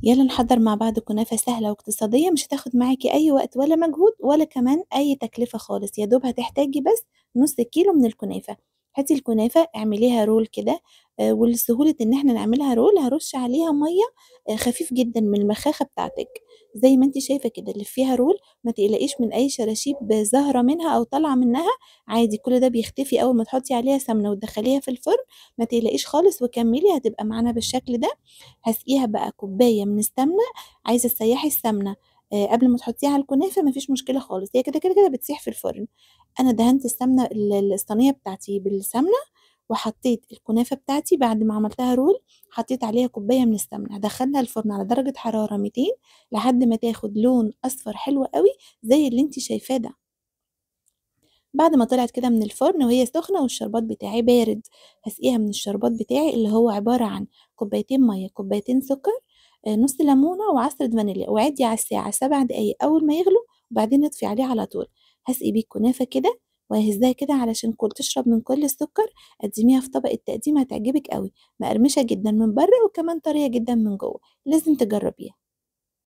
يلا نحضر مع بعض كنافة سهلة واقتصادية، مش هتاخد معاكي أي وقت ولا مجهود ولا كمان أي تكلفة خالص. يا دوب هتحتاجي بس نص كيلو من الكنافة. هاتي الكنافة اعمليها رول كده. ولسهولة إن احنا نعملها رول هرش عليها مية خفيف جدا من المخاخة بتاعتك. زي ما انتي شايفة كده اللي فيها رول، ما تقلقيش من أي شراشيب ظاهرة منها أو طالعة منها. عادي، كل ده بيختفي أول ما تحطي عليها سمنة وتدخليها في الفرن. ما تقلقيش خالص وكملي، هتبقى معانا بالشكل ده. هاسقيها بقى كوباية من السمنة. عايزة تسيحي السمنة قبل ما تحطيها على الكنافة مفيش مشكلة خالص، هي كده بتسيح في الفرن. أنا دهنت السمنة الصينية بتاعتي بالسمنة، وحطيت الكنافة بتاعتي بعد ما عملتها رول. حطيت عليها كوباية من السمنة، هدخلها الفرن على درجة حرارة 200 لحد ما تاخد لون أصفر حلو قوي زي اللي انتي شايفاه ده. بعد ما طلعت كده من الفرن وهي سخنة والشربات بتاعي بارد، هسقيها من الشربات بتاعي اللي هو عبارة عن كوبايتين مية، كوبايتين سكر، نص ليمونة وعصرة فانيليا، وعدي على الساعة 7 دقايق أول ما يغلوا، وبعدين نطفي عليه على طول. هسقي بيه الكنافة كده وههزها كده علشان تشرب من كل السكر. قدميها في طبق التقديم هتعجبك قوي، مقرمشة جدا من بره وكمان طرية جدا من جوه، لازم تجربيها.